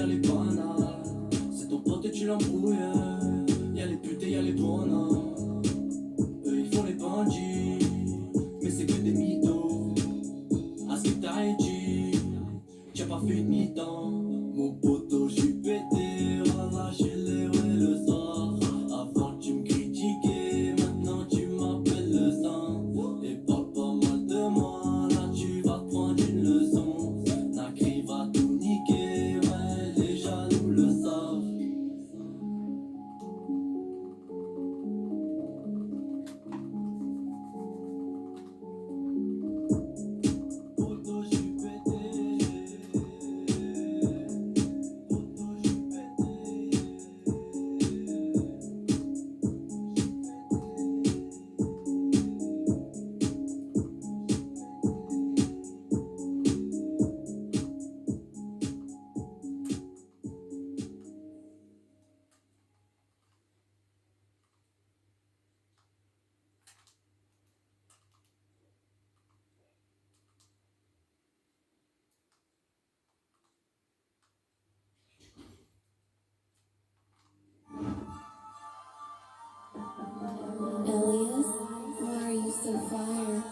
y'a les bananes. C'est ton pote et tu l'embrouilles. Y'a les putes et y'a les bonhommes. Eux ils font les bandits, mais c'est que des mythos. À ce que t'as dit, t'as pas fait une mi-temps. Mon poteau, j'suis pété, voilà, j'ai l'air et le soir. Avant tu me critiquais, maintenant tu m'appelles le sang. Et parle pas mal de moi, là tu vas te prendre une leçon. Nacri va tout niquer, ouais, les jaloux le savent. Poteau, j'suis pété. Poteau, j'suis pété. Elias, why are you so fire?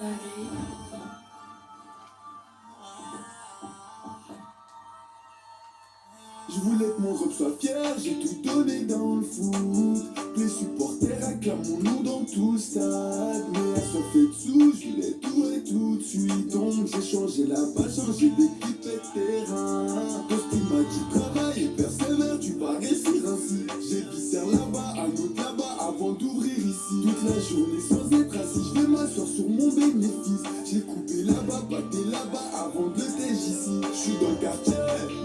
Je voulais que mon rep soit fier, j'ai tout donné dans le foot. Les supporters acclament mon nom dans tout le stade. Mais à ça fait dessous, je voulais tout et tout de suite. Donc j'ai changé la page, changé d'équipe et de terrain. Tosti m'a dit travaille et persévère, tu vas réussir ainsi. J'ai vissé là-bas, un autre là-bas avant d'ouvrir ici. Toute la journée sans être assis, je vais m'asseoir sur mon bénéfice. J'ai coupé là-bas, batté là-bas avant de tège ici. Je suis dans le quartier,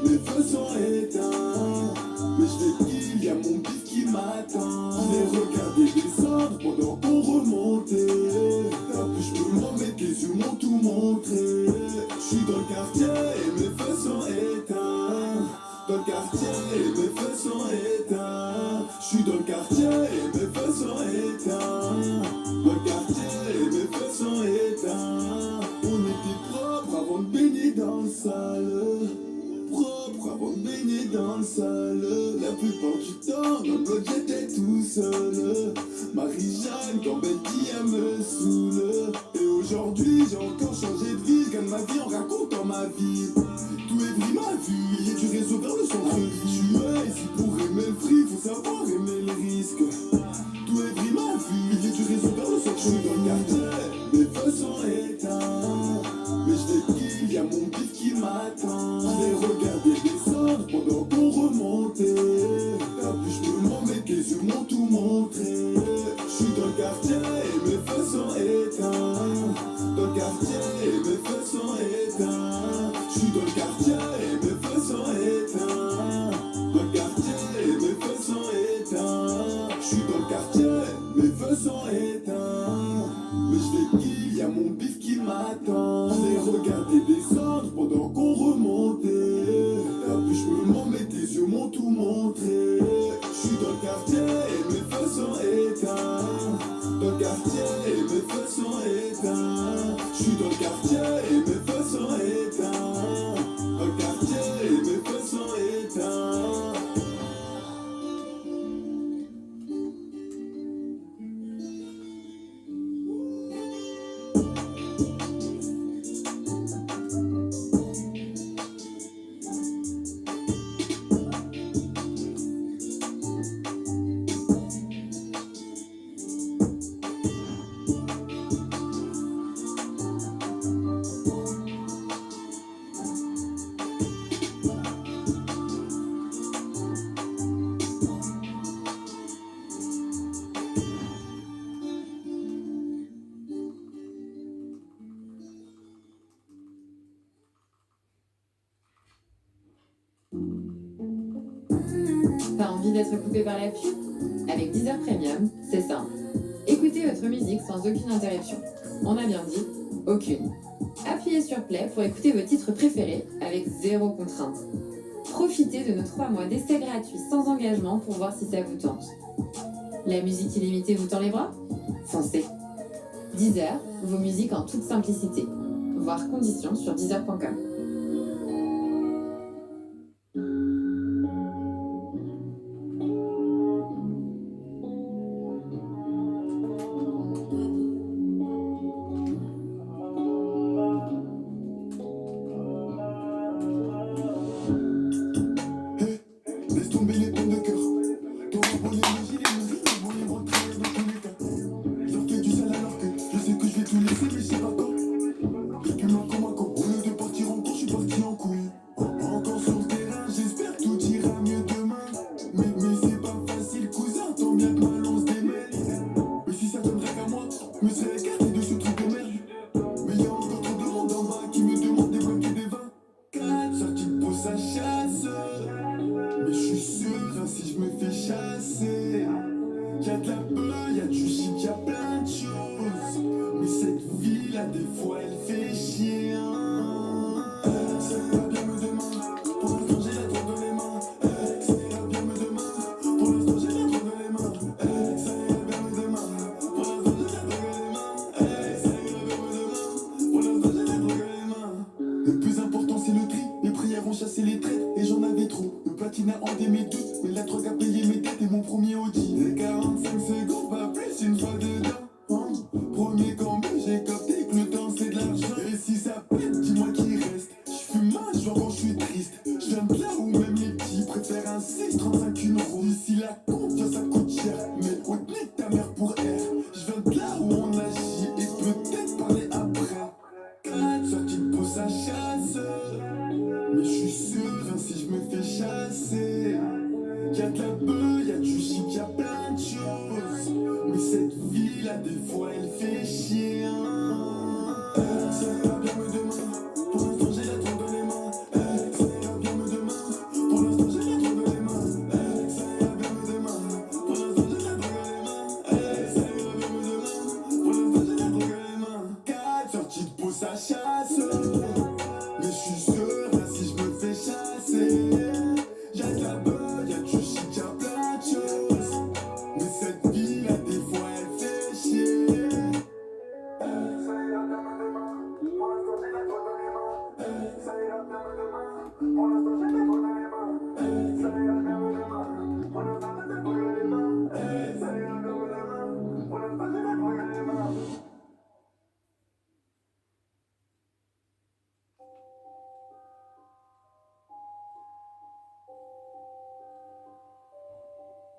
mes feux sont éteints. Mais je vais kill, y'a mon bif qui m'attend. J'ai regardé descendre pendant qu'on remontait. T'as pu, je peux m'en mettre, les yeux m'ont tout montré. Je suis dans le quartier et mes feux sont éteints. Dans le quartier et mes feux sont éteints. Je suis dans le quartier et mes feux sont éteints. Dans le quartier et mes feux sont éteints. On était propre avant de baigner dans le sale. Propre avant de baigner dans le sale. La plupart du temps, dans le bloc j'étais tout seul. Marie-Jeanne, quand Betty elle me saoule. Et aujourd'hui, j'ai encore changé de vie. Je gagne ma vie en racontant ma vie. Tout est pris ma vue, il y a du réseau vers le centre-ville. Je suis ici pour aimer le free, faut savoir aimer le risque. Tout est pris ma vue, il y a du réseau vers le centre-ville. Je suis dans le quartier, mes feux sont éteints. Mais je vais kill, y'a mon bif qui m'attend. Je l'ai regardé descendre pendant qu'on remontait. T'as pu, je peux m'en mettre, les yeux m'ont tout montré. Je suis dans le quartier et mes feux sont éteints. Dans le quartier et mes feux sont éteints. Je suis dans le quartier et mes feux sont éteints. Dans le quartier et mes feux sont éteints. Je suis dans le quartier, mes feux sont éteints. Mais je vais kill, y'a mon bif qui m'attend. Je l'ai regardé descendre pendant qu'on remontait. T'as pu, je peux m'en mettre, les yeux m'ont tout montré. Je suis dans le quartier et mes feux sont éteints. Dans le quartier et mes feux sont éteints. Je suis dans le quartier et mes feux sont éteints. Dans le quartier et mes feux sont éteints. T'as envie d'être coupé par la pub? Avec Deezer Premium, c'est simple. Écoutez votre musique sans aucune interruption. On a bien dit, aucune. Appuyez sur Play pour écouter vos titres préférés avec zéro contrainte. Profitez de nos 3 mois d'essai gratuit sans engagement pour voir si ça vous tente. La musique illimitée vous tend les bras? Foncez. Deezer, vos musiques en toute simplicité. Voir conditions sur deezer.com. couilles. Encore sur le terrain, j'espère que tout ira mieux demain. Mais c'est pas facile, cousin, tant bien que mal on se démêle. Mais si ça donnerait qu'à moi, me serais écarté de ce truc de merde. Mais y'a encore trop de monde en bas qui me demande de bloquer des vins. 4 sorties de peau, ça chasse. Mais je suis serein si je me fais chasser. Y'a de la peur, y'a du shit, y'a plein de choses. Mais cette vie là, des fois elle fait chier. Ça ira bien me demain. Pour l'instant j'ai la drogue dans les mains. Ça ira bien me demain. Pour l'instant j'ai la drogue dans les mains. Ça ira bien me demain. Pour l'instant j'ai la drogue dans les mains. Ça ira bien me demain. Pour l'instant j'ai la drogue dans les mains. Le plus important c'est le tri. Mes prières ont chassé les traîtres et j'en avais trop. Le platine a endé mes doutes, mais la drogue a payé mes dettes et mon premier Audi. Les 45 secondes, pas plus une fois dedans. Premier combat, j'ai capté que le temps c'est de l'argent. Et si ça pète, dis-moi qui reste. J'fume mal, genre quand j'suis triste. J'viens de là où même les petits préfèrent un 6,35 une roue. Ici la confiance ça coûte cher, mais ouais, nique ta mère pour air. J'viens de là où on agit et peut-être parler après. 4 sorties de peau, ça chasse. Mais j'suis serein si j'me fais chasser. Y'a de la peur, y'a du shit, y'a plein de choses. Mais cette vie là, des fois elle fait chier. Ça ira bien me demain. Pour l'instant j'ai la drogue dans les mains. Ça ira bien me demain. Pour l'instant j'ai la drogue dans les mains. Ça ira bien me demain. Pour l'instant j'ai la drogue dans les mains. Ça ira bien me demain. Pour l'instant j'ai la drogue dans les mains. 4 sorties de peau, ça chasse. Mais je suis serein si je me fais chasser. Y'a de la peur, y'a du shit, y'a plein de choses. Mais cette vie là, des fois elle fait chier. Ça ira bien me demain. Pour l'instant j'ai la drogue dans les mains. Ça ira bien me demain. Pour l'instant j'ai la drogue dans les mains. Ça ira bien me demain. Pour l'instant j'ai la drogue dans les mains. Ça ira bien me demain. Pour l'instant j'ai la drogue dans les mains.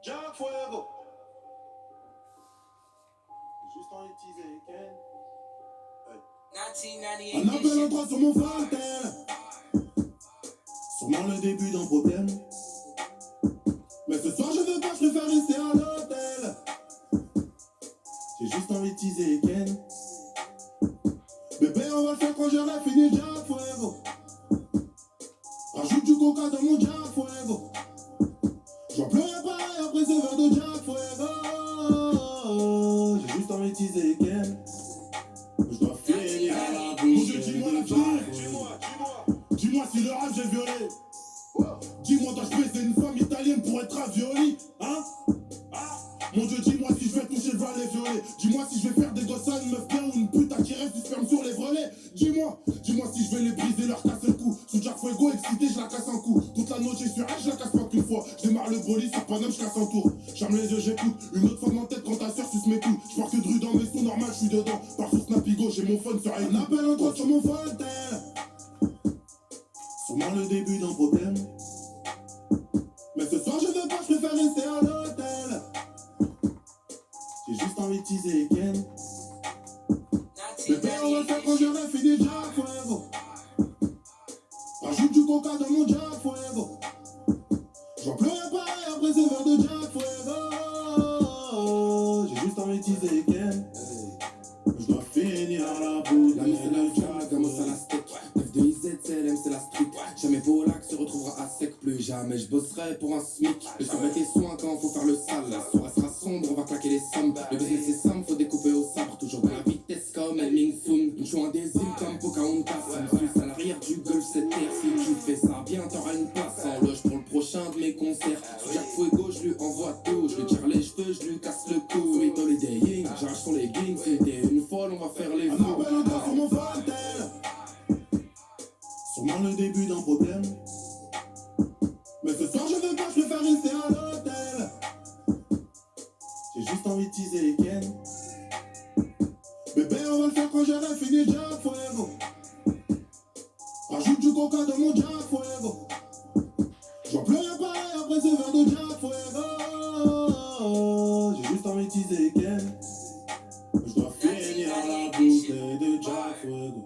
Jack Fuego. Juste en utiliser Ken. Un appel en droit sur mon Faltel. Sûrement le début d'un problème. Mais ce soir je veux pas, je préfère rester à l'hôtel. J'ai juste envie de teaser Ken. Bébé on va le faire quand j'aurai fini Jack Fuego. Rajoute du coca dans mon Jack Fuego. J'en pleurais pareil après ce verre de Jack Fuego. J'ai juste envie de teaser Ken. Je dois finir à la bouche. Mon Dieu, dis-moi la vie. Dis-moi si le rap j'ai violé. Dis-moi dois-je baiser une femme italienne pour être ravioli. Hein? Mon Dieu, dis-moi si je vais toucher le valet violet. Dis-moi si je vais faire des gosses à une meuf bien ou une pute à qui reste du sperme sur les volets. Dis-moi si je vais les briser, leur casser le cou. Sous Jack Fuego, excité, je la casse un coup. Toute la noche j'ai sur elle, je la casse pas qu'une fois. Je démarre le broly, sur Paname, je casse un tour. Ferme les yeux, j'écoute. Une autre femme en tête quand ta soeur suce mes coups. Je pars que Dru dans mes sons, normal, je suis dedans. Par sur Snapigo, j'ai mon phone sur un appel en droite sur mon Faltel. Sûrement le début d'un problème. Mais ce soir je veux pas, je préfère rester à l'hôtel. J'ai juste envie de teaser Ken. Bébé on va le faire quand j'aurai fini Jack Fuego. Rajoute du coca dans mon Jack Fuego. J'en pleurais pareil après ce verre de Jack Fuego. J'ai juste envie de teaser Ken. Je dois finir à la boule. La nuit c'est la Jack, Gamos à la steak. 9 de IZ, CLM c'est la street. Jamais Polak se retrouvera à sec. Plus jamais je bosserai pour un SMIC. Je surveille tes soins quand faut faire le sale. La soirée sera sombre, on va claquer les sommes. Le business c'est simple, faut découper au sabre. Toujours dans la vitesse comme El Ming Soon. Une chouin des îles comme Pocahontas. Une Suisse à l'arrière du Golfe 7 terre. Si tu fais ça bien, t'auras une place en loge pour le prochain de mes concerts. Sur Jack Fuego, je lui envoie tout. Je lui tire les cheveux, je lui casse le cou. Et dans les dayings, j'arrache son legging. C'était une folle, on va faire les Un fous. appel en droit sur mon Faltel. Sûrement le début d'un problème. Mais ce soir je veux pas, je préfère rester à l'hôtel. J'ai juste envie de teaser Ken. Bébé on va le faire quand j'aurai fini Jack Fuego. Rajoute du coca dans mon Jack Fuego. J'en pleurais pareil après ce verre de Jack Fuego. J'ai juste envie de teaser Ken. Je dois finir à la bouteille de Jack Fuego.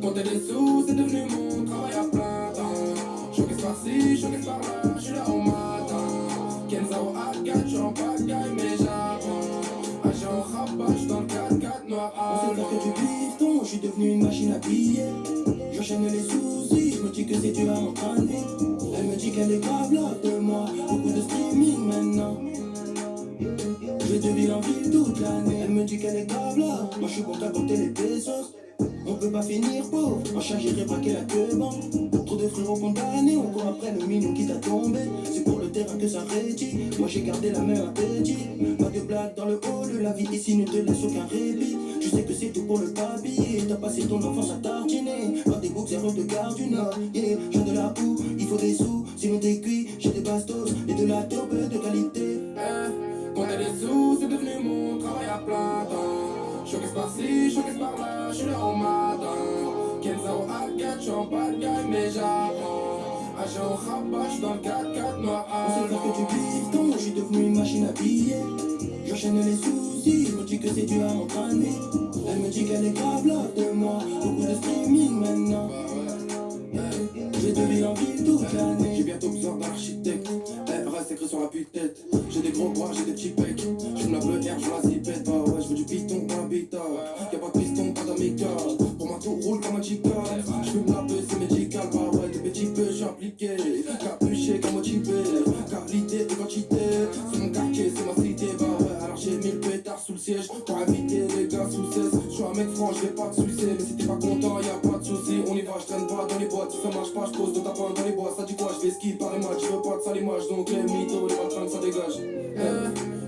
Compter des sous, c'est devenu mon travail à plein temps. Choquesse par-ci, choquesse par-là, je suis là au matin. Kenzao A4, je suis en pagaille, mais j'apprends. Agent rabat, je suis dans le 4x4 noir. On sait faire que du piston, je suis devenu une machine à billets. J'enchaîne les soucis, je me dis que c'est dur à m'entraîner. Elle me dit qu'elle est grave là de moi, beaucoup de streaming maintenant. Je vais de ville en ville toute l'année. Elle me dit qu'elle est grave là, moi je suis bon qu'à compter les pesos. On peut pas finir pauvre, en charge j'irai braquer la queue banque. Trop de frérots condamnés, on court après le mignon qui t'a tombé. C'est pour le terrain que ça rédit, moi j'ai gardé la main appétit. Pas de blague dans le hall, la vie ici ne te laisse aucun répit. Tu sais que c'est tout pour le papier, t'as passé ton enfance à tartiner. Pas des boxeurs de garde du Nord, yeah. J'ai de la boue, il faut des sous, sinon t'es cuit. J'ai des bastos et de la dope de qualité. Compter les sous, c'est devenu mon travail à plein temps. Choquesse par-ci, choquesse par-là, je suis là au matin. Kenzao A4, je suis en pagaille, mais j'apprends. Agent rabat, je suis dans le 4x4 noir. On sait faire que du piston, je suis devenu une machine à billets. J'enchaîne les soucis, je me dis que c'est dur à m'entraîner. Elle me dit qu'elle est grave là de moi, beaucoup de streaming maintenant. Je vais de ville en ville toute l'année. J'ai bientôt besoin d'un architecte. Reste écrit sur la pute-tête. J'ai des gros bras, j'ai des petits pecs. Je me lave le air, je la zipette. Bah ouais, je veux du piston dans l'habitat. Y'a pas de piston, pas d'amical. Pour moi tout roule comme un chical. Je fume la peu, c'est médical. Bah ouais, de petits peu, je suis impliqué. Capuché comme motivé. Qualité et quantité. C'est mon quartier, c'est ma cité. Bah ouais, alors j'ai mis le pétard sous le siège. Pour inviter les gars sous le 16. Je suis un mec franc, je vais pas te sucer. Mais si t'es pas content, y'a pas de soucis. On y va, je traîne pas dans les boîtes. Si ça marche pas, je pose de ta pointe dans les bois. Ça dit quoi, je fais ski par les matchs. Je veux pas de sale image, donc les mythos, les patrons, ça dégage.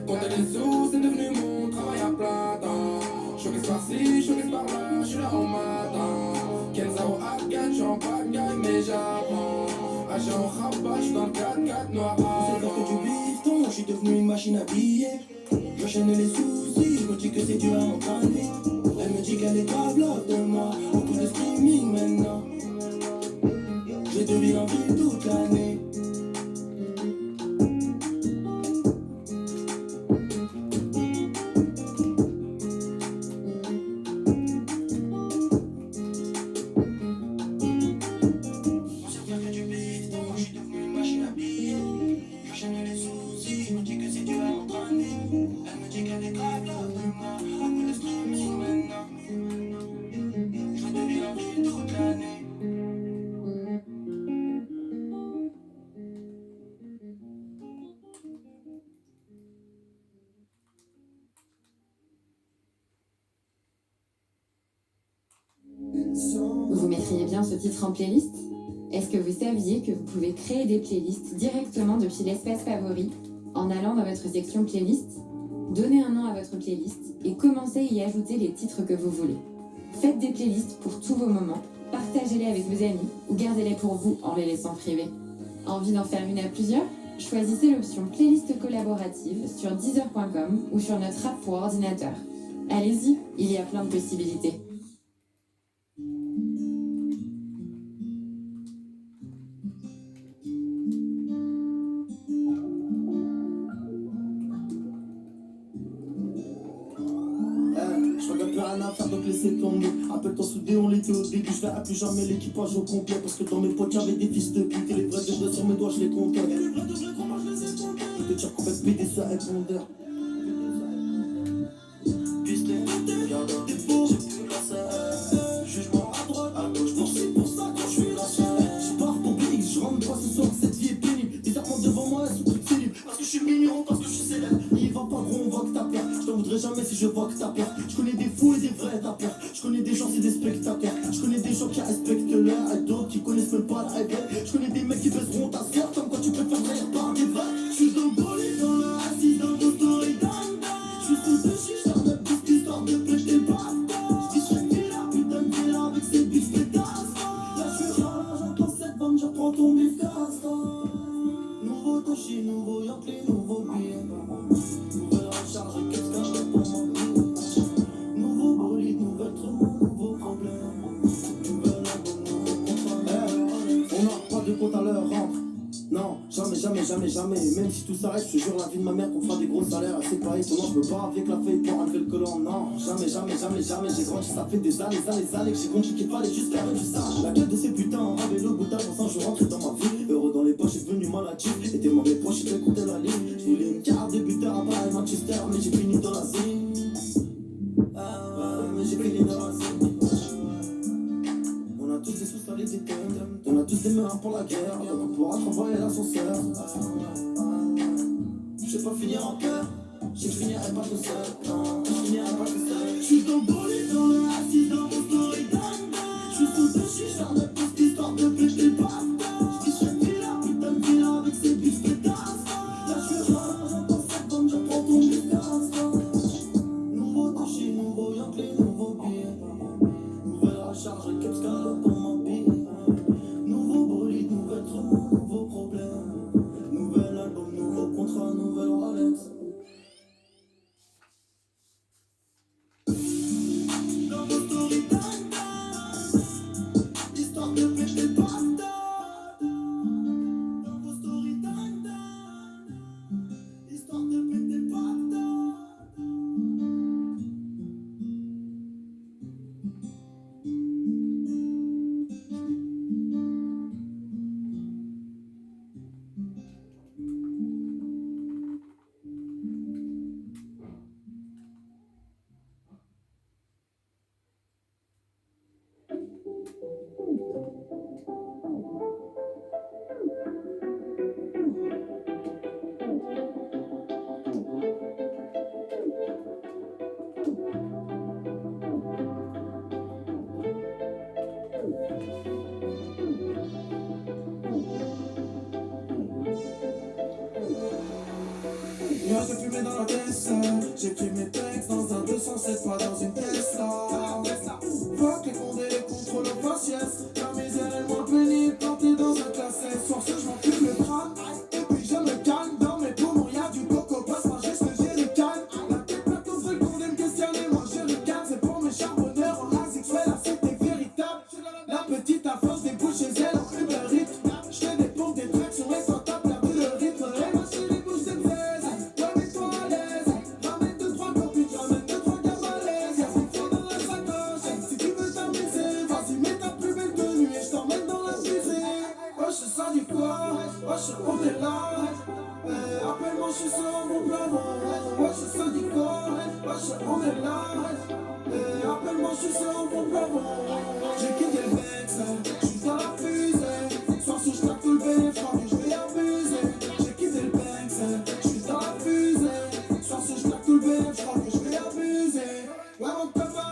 Compter les sous, c'est devenu mon travail à plein temps. Choquesse par-ci, choquesse par-là, je suis là au matin. Kenzao A4, je suis en pagaille, mais j'apprends. Agent rabat, je suis dans le 4x4 noir. On sait faire que du piston, je suis devenu une machine à billets. J'enchaîne les soucis, je me dis que c'est dur à m'entraîner. Elle me dit qu'elle est grave là de moi, beaucoup de streaming maintenant. Je vais de ville en ville toute l'année. Vous mettriez bien ce titre en playlist? Est-ce que vous saviez que vous pouvez créer des playlists directement depuis l'espace favori en allant dans votre section playlist? Donnez un nom à votre playlist et commencez à y ajouter les titres que vous voulez. Faites des playlists pour tous vos moments, partagez-les avec vos amis ou gardez-les pour vous en les laissant privés. Envie d'en faire une à plusieurs? Choisissez l'option playlist collaborative sur Deezer.com ou sur notre app pour ordinateur. Allez-y, il y a plein de possibilités. Rien à faire donc laissez tomber. Appelle-toi soudé, on l'était au début. Je verrai plus jamais l'équipage au complet. Parce que dans mes potes y'avait des fils de pute. Et les vrais de sur mes doigts je les comptais. Et les vrais de je les compte, je les ai comptés. Je peux te dire qu'on va te péter ça répondeur. Pisté, y'a des faux, j'ai plus la scène. Jugement à droite, à gauche, c'est pour ça quand je suis la scène. Je pars pour Big, je rentre pas ce soir, cette vie est pénible. Les armes devant moi, elles sont toutes célibes. Parce que je suis mignon, parce que je suis célèbre. Il va pas gros, on voit que t'as peur. Je t'en voudrais jamais si je vois que t'as peur. Je connais des fous et des vrais tapeurs. Je connais des gens, c'est des spectateurs. Je connais des gens qui respectent leur et d'autres qui connaissent même pas la règle. Je connais des mecs qui baiseront ta sœur comme quand tu peux te faire trahir par des vrais. Je suis dans le bolide, dans le assis, dans le story down. Je suis sous le chiche, j'en ai plus d'histoire de péter le bâton. Je dis chaque vie la putain de vie avec ses biches pétasses. Là je suis là, j'entends cette bande, je reprends ton bif caston. Nouveau Toshi, nouveau Yankee, nouveau billet. Nouvelle recharge, qu'est-ce que je fais pour mon billet? Nouveau bolide, nouvelle trou, nouveau problème. Nouvel album, nouveau contrat. On n'a pas de compte à l'heure, rentre. Non, jamais, jamais, jamais, jamais. Même si tout s'arrête, je te jure la vie de ma mère qu'on fera des gros salaires. C'est pas étonnant, je veux pas avec la feuille pour enlever le collant. Non, Jamais j'ai grandi, ça fait des années que j'ai compris qu'il fallait juste faire du ça. La gueule de ces putains en rêve et le bout d'avant, je rentre dans ma vie. Heureux dans les poches, je suis devenu maladif. Et moi mes poches, j'ai compté la ligne. Je voulais une carte de buteur à Paris, Manchester, mais j'ai fini dans la zine. Mais j'ai fini dans la zine. On a tous des sous avec des thèmes. On a tous des mains pour la guerre. Donc on pourra travailler l'ascenseur. Je vais pas finir en cœur. Je finirai pas tout seul. Non, je finirai pas tout seul. Je suis dans le bolide, dans le assis, dans mon story time. Je suis sous deux chichas, de petite histoire de péter le basta. Je dis chaque villa, putain de villa avec ses bus pétasses. Là je suis rare, j'entends cette bombe, je prends ton bucasse. Nouveau touché, nouveau Yankee, nouveau billet. Nouvelle recharge, Capscale pour ma bille. Nouveau bolide, nouvelle trou, nouveau problème. Nouvel album, nouveau contrat, nouvelle Rolex. J'ai fumé dans la Tesla, j'ai pris mes textes dans un 207, pas dans une Tesla. Fuck les condés, les contrôles aux faciès. La misère est moins pénible quand t'es dans un classe S. Sur ce, je m'occupe le crâne, et puis je me calme. Dans mes poumons, y'a du coco, passe manger ce que j'ai les cannes. La tête plate au feu, le condé me questionner, moi je le calme. C'est pour mes charbonneurs en ASIC, fais la c'était véritable. La petite à force débouche chez elle en Uber Eats. J'fais des pompes, des tracks sur les quand t'as perdu le rythme. Et moi je les bouches des fraises. On est là, appelle-moi, je suis sur mon plafond. Wesh, ça dit quoi? Wesh, on est là, appelle-moi, je suis sur mon plafond. J'ai quitté le Vex, je suis dans la fusée. Soir sous, je claque tout le bénéfice, je crois que je vais abuser. J'ai quitté le Vex, je suis dans la fusée. Soir sous, je claque tout le bénéfice, je crois que je vais abuser. Ouais, mon copain,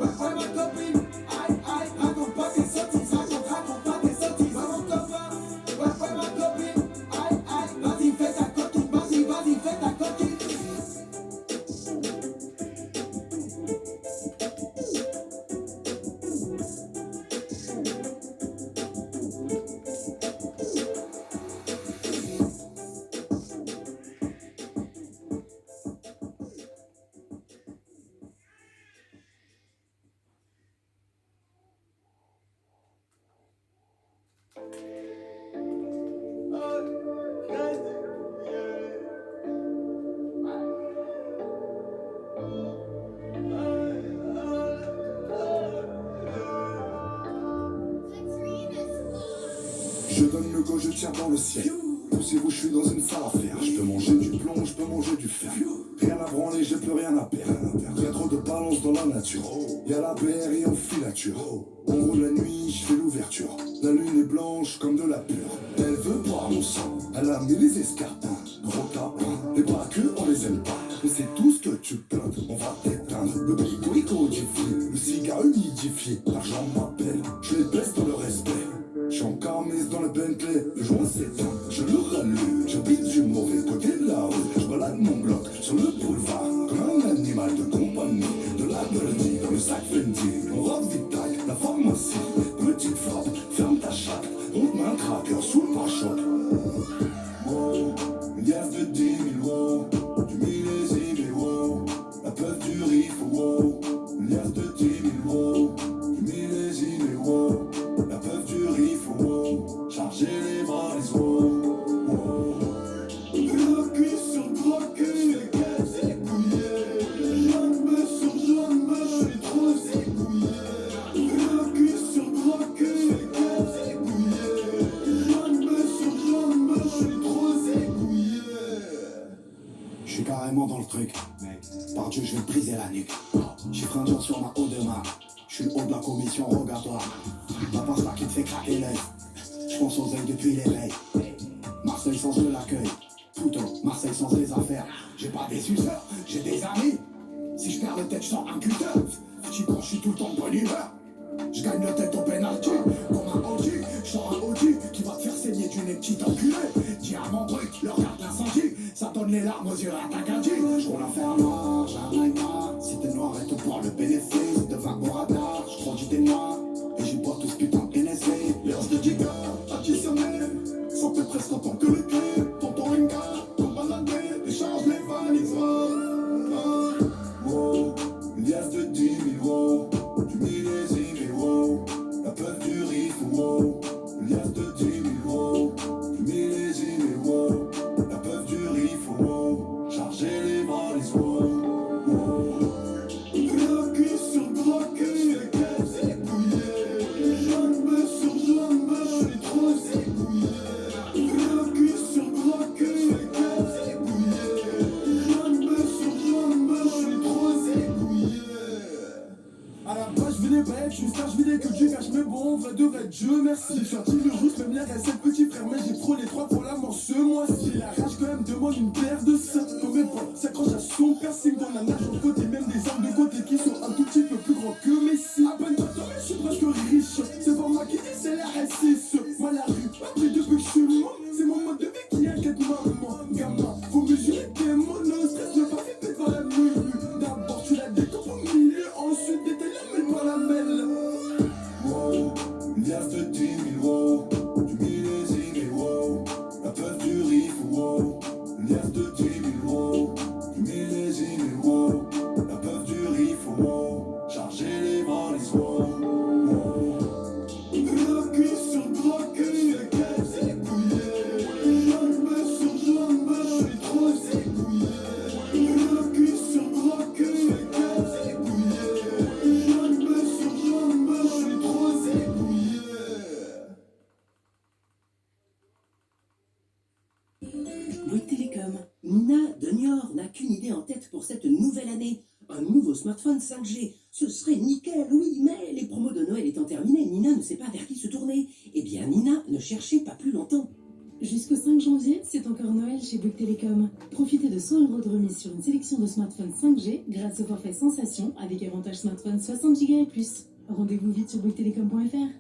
ouais, ma copine. Aïe, aïe, raconte pas tes sottises, raconte pas tes sottises. Ouais, mon copain, ouais, ma copine. Vas-y, fais ta coquine, vas-y, fais ta coquine. Je donne le go, je tire dans le ciel. Poussez-vous, je suis dans une salle à faire. Je peux manger du plomb, je peux manger du fer. Rien à branler, j'ai plus rien à perdre. Y'a trop de balance dans la nature. Y'a la BR et en filature. On roule la nuit, je fais l'ouverture. La lune est blanche comme de la pure. Elle veut boire mon sang, elle a mis les escarpins. Gros tapin, les bras que on les aime pas. Mais c'est tout ce que tu plains, on va t'éteindre. Le brico codifié, le cigare humidifié. L'argent m'appelle, je les baisse dans le respect. Je suis en camise dans le Bentley, le joint s'éteint, je le rallume. J'habite du mauvais côté de la rue, je balade mon bloc sur le boulevard. Comme un animal de compagnie, de la Goldie dans le sac Fendi. On ravitaille la pharmacie, petite frappe, ferme ta chatte. On te met un cracker sous le pare-choc. Wow, une gaffe de 10 000 wow, du millésime et wow, la peuf du riff wow, une gaffe de 10 000 wow, du millésime et wow. La peuf du riff, wow. Chargez les bras, les wow. Le cuisse sur le gros cul, les caisses, les couillés. Jaune sur jaune, truc. Par Dieu, je vais te briser la nuque. J'ai frein dur sur ma haut de main. Je suis le haut de la commission rogatoire. La pasta qui te fait craquer l'œil. Je pense aux ailes depuis l'éveil. Marseille sans de l'accueil. Plutôt Marseille sans des affaires. J'ai pas des suceurs, j'ai des amis. Si je perds le tête, je sors un cutter. J'y pense, je suis tout le temps de bonne humeur. Je gagne le tête au penalty. Comme un OG, je sors un OG qui va te faire saigner du nez, petit enculé. Dis à mon truc, leur garde l'incendie. Ça donne les larmes aux yeux à ta gadji. Je roule à faire noir, j'ai un œil noir. Si t'es noir et tout pour le bénéfice de 20 au radar, je grandis des noirs. Et j'ai pas tout ce putain de NSV. Les os de Giga, additionné. Ça fait presque autant que le clé. Tonton Ringa, ton baladé. Décharge les valises, wow. Lias de 10 000, wow. Du millésime, et wow. La peur du riff, wow. Lias de 10 000, wow. Du millésime, et wow. La peur du riff, wow. Charger les valises, wow. Gros cul sur gros cul, et qu'elle ébouillée. Jaune bœuf sur jaune bœuf, je suis trop ébouillé. Gros cul sur gros cul, et qu'elle ébouillée. Jaune bœuf sur jaune bœuf, je suis trop ébouillé. À la base, je vais des bêtes, je suis star, je vais des que Dieu cache, mais bon, vrai de vrai, Dieu merci. J'ai sorti le rouge, même l'air à 7 petits frères, mais j'ai trop les trois pour la mort ce mois-ci. La rage quand même demande une paire de seins. Combien de fois s'accroche à son piercing dans la nage de côté, même des armes de côté qui sont un tout petit peu plus grands que Messi. À peine toi, je suis presque riche. C'est pas moi qui dis, c'est la S6. Moi, la rue, après depuis que je suis mort, c'est mon mode de vie qui inquiète maman. Gamin, faut mesurer tes mots, le stress, ne pas faire péter dans la mue. D'abord, tu la découpes au milieu, ensuite, détaille la mêle par la mêle. Wow, lias de 10 000, wow. Du millésime, et wow. La peur du riff, wow. Lias de 10 000, wow. Du millésime, et wow. La peur du riff, wow. Charger les valises, wow. Gros cul sur gros cul, et qu'elle ébouillée. Jaune bœuf sur jaune bœuf, je suis trop ébouillé. Gros cul sur gros cul, et qu'elle ébouillée. Jaune bœuf sur jaune bœuf, je suis trop ébouillé. Bouygues Télécom. Nina de Niort n'a qu'une idée en tête pour cette nouvelle année. Un nouveau smartphone 5G. Ce serait nickel, oui, mais les promos de Noël étant terminées, Nina ne sait pas vers qui se tourner. Eh bien, Nina, ne cherchez pas plus longtemps. Jusqu'au 5 janvier, c'est encore Noël chez Bouygues Télécom. Profitez de 100 € de remise sur une sélection de smartphones 5G grâce au forfait Sensation avec avantage smartphone 60 Go et plus. Rendez-vous vite sur bouyguestelecom.fr.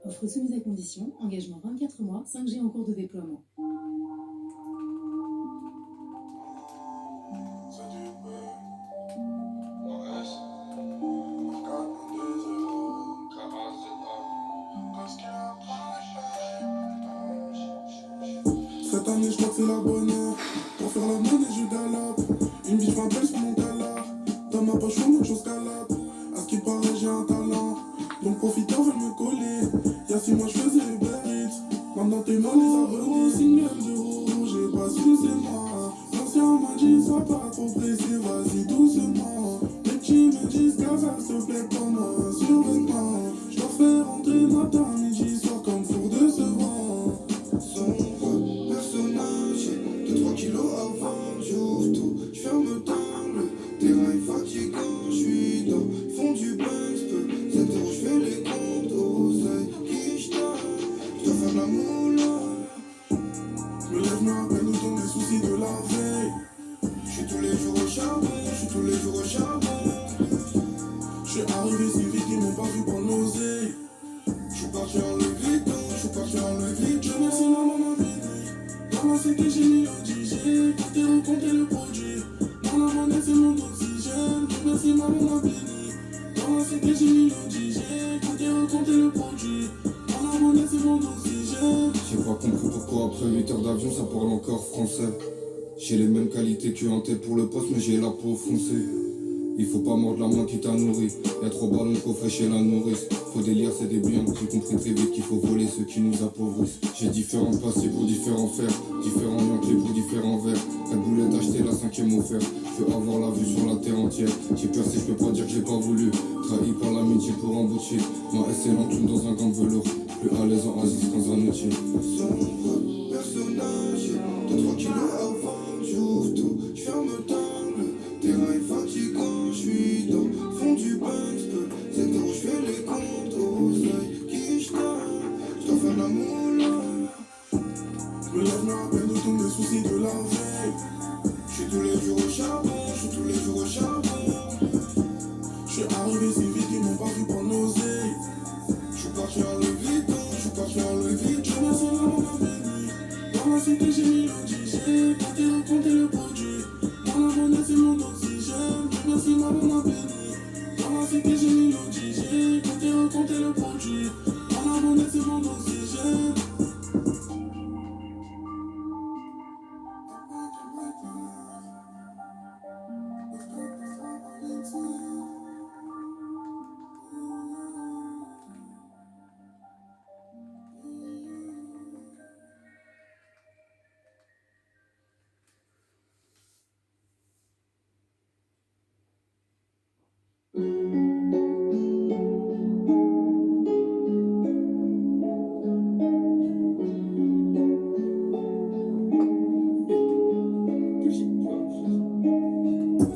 Offre soumise à condition, engagement 24 mois, 5G en cours de déploiement. Cette année, je crois que c'est la bonne heure. Pour faire la monnaie, je galope. Une bitch m'appelle sur mon calard. Dans ma poche, mon chose calope. À ce qui paraît, j'ai un talent. Donc profiteur veulent me coller. Y'a 6 mois, je faisais Uber Eats. Maintenant, t'es mal les abonnés. Signe de rouge, j'ai pas su, c'est moi. L'ancien m'a dit, sois pas trop pressé, vas-y doucement. Les petits me disent, Casa, s'il te plaît, prends-moi un survêtement. Je leur fais rentrer matin, midi, soir comme four de ce vent. Sombre personnage, 2-3 kilos avant, j'ouvre tout, j'ferme tangle. Terrain est fatigant, j'suis dans, ils font du buzz, 7 euros, j'fais les comptes, oseille, qui j't'aime, j'dois faire de la moula. J'me lève, me rappelle de tous mes soucis de la veille. J'suis tous les jours au charbon, j'suis tous les jours au charbon. J'suis arrivé si vite, ils m'ont pas vu prendre l'oseille. J'suis parti en le vide, j'suis parti en le vide. Je remercie ma maman bénie. Maman c'est que j'ai mis le DJ, quand t'es rencontré le produit. Dans la monnaie c'est mon oxygène. Je remercie ma maman bénie. Maman c'est que j'ai mis le DJ, quand t'es rencontré le produit. Dans la monnaie c'est mon oxygène. J'ai pas compris pourquoi après 8 heures d'avion ça parle encore français. J'ai les mêmes qualités qu'un tête pour le poste mais j'ai la peau foncée. Il faut pas mordre la main qui t'a nourri. Y'a 3 ballons de coffret chez la nourrice. Faut délire c'est des biens. J'ai compris très vite qu'il faut voler ceux qui nous appauvrissent. J'ai différents passés pour différents fers. Différents liens clés pour différents verres. La boulette acheter la 5ème offert. Je veux avoir la vue sur la terre entière. J'ai percé, je peux pas dire que j'ai pas voulu. Trahi par l'amitié pour un bout de shit. Ma S est l'entoune dans un gant de velours. Plus à l'aise en Asie dans un outil. Sombre personnage, 2-3 kilos avant, j'ouvre tout. cœur me tangue, le terrain est fatigant, je suis dans le fond du bunker. C'est là où je fais les comptes au seuil qui je dois faire de la moule. Le lave me rappelle de tous mes soucis de la veille. Je suis tous les jours au charbon, je suis tous les jours au charbon. Je suis arrivé si vite qu'ils m'ont pas vu prendre l'oseille. Je suis parti à le vide, je suis parti à le vide. Je me sens vraiment pas béni. Dans la cité j'ai mis l'oxygène, quand t'es raconté le produit. Dans la monnaie c'est mon oxygène, je me suis vraiment béni. Dans la cité j'ai mis l'oxygène, quand t'es raconté le produit. Dans la monnaie c'est mon oxygène.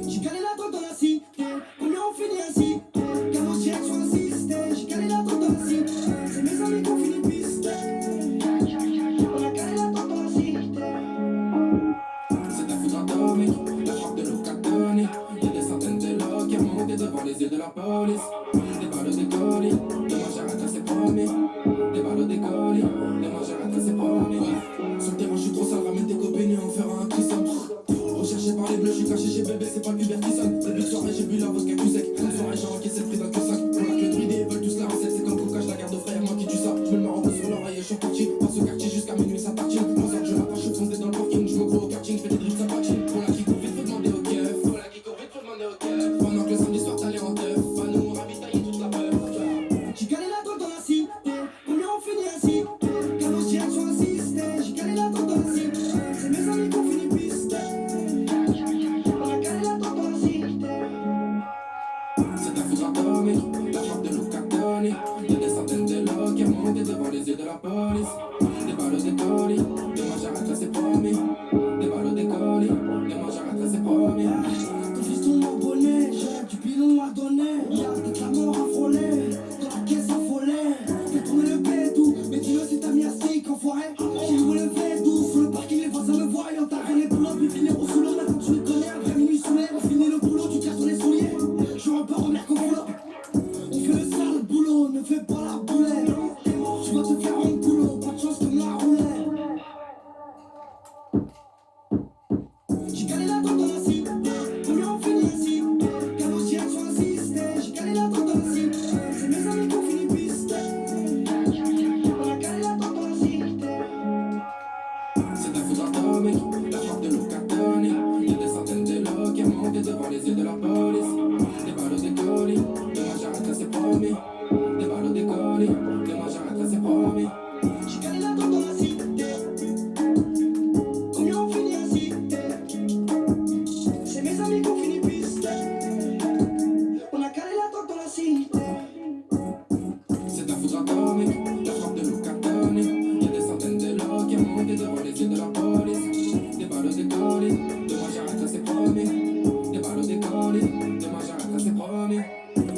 J'ai calé la drogue dans la cité, combien on finit ainsi? Canon direct sur un système, j'ai calé la drogue dans la cité. C'est mes amis qu'on finit pisté. On a calé la drogue dans la cité. C'est ta foudre atomique, la frappe de l'eau qu'a donné. Y'a des centaines de lots qui remontent devant les yeux de la police. Des balles au décollé, demain j'arrête à ses premiers. Des balles au décollé, demain j'arrête à ses premiers. Sur le terrain, je suis trop sale, ramène tes copines et on fera un threesome. Recherché par les bleus, je suis caché chez bébé, c'est pas le pubère qui sonne. Début de soirée, j'ai bu la vodka plus sec. Une soirée, j'ai encaissé le prix d'un Q5. Pour la que le druidé, ils veulent tous la recette. C'est comme Coca, je la garde au frère, moi qui tue ça. Je me le mets en peu sur l'oreille et je suis parti. Passe au quartier jusqu'à minuit, ça partine. Moi, ça, je m'approche, je fonce dans le parking. Je me gros au karting, je fais des drifts, ça patine. Pour la qui court vite, faut demander au keuf. Pour la qui court vite, faut demander au keuf. Pendant que le samedi soir, t'allais en teuf. Va nous ravitailler toute la peur. J'ai calé la drogue dans la cité, combien on finit ainsi? Canon direct sur un système, j'ai calé la drogue dans la cité. C'est mes amis qu'on finit pisté. On a calé la drogue dans la cité. C'est ta foudre atomique, la frappe de l'eau qu'a donné. Y'a des centaines de lots qui remontent devant les yeux de la police. Des balles au décollé, demain j'arrête à ses premiers. Des balles au décollé, demain j'arrête à ses premiers. Ton fiston m'a abonné, j'ai du pilon à donner. Y'a des clameurs à frôler, dans la caisse affolée. Fais tourner le bédou, mais dis-le si t'as mis un stick enfoiré. J'ai loué le V12, sur le parking les voisins me voient. Y'en t'as les boulots, puis finir au sous-l'eau. Maintenant tu les connais, après minuit sous l'air. On finit le boulot, tu tires sur les souliers. Je repars au merco boulot. On fait le sale boulot, ne fais pas la boulette. Tu vas te faire un boulot, pas de chance comme la roulette. J'ai calé la drogue dans la cité, combien on finit ainsi? Canon direct sur un système, j'ai calé la drogue dans la cité. C'est mes amis qu'on finit pisté. On a calé la drogue dans la cité. C'est ta foudre atomique, la frappe de l'eau qu'a donné. Y'a des centaines de lots qui remontent devant les yeux de la police. Des balles au décollé, demain j'arrête à ses premiers. Des balles au décollé, demain j'arrête à ses premiers. J'ai calé la drogue dans la cité, combien on finit ainsi? C'est mes amis qu'on finit pisté. On a calé la drogue dans la cité. C'est ta foudre atomique, la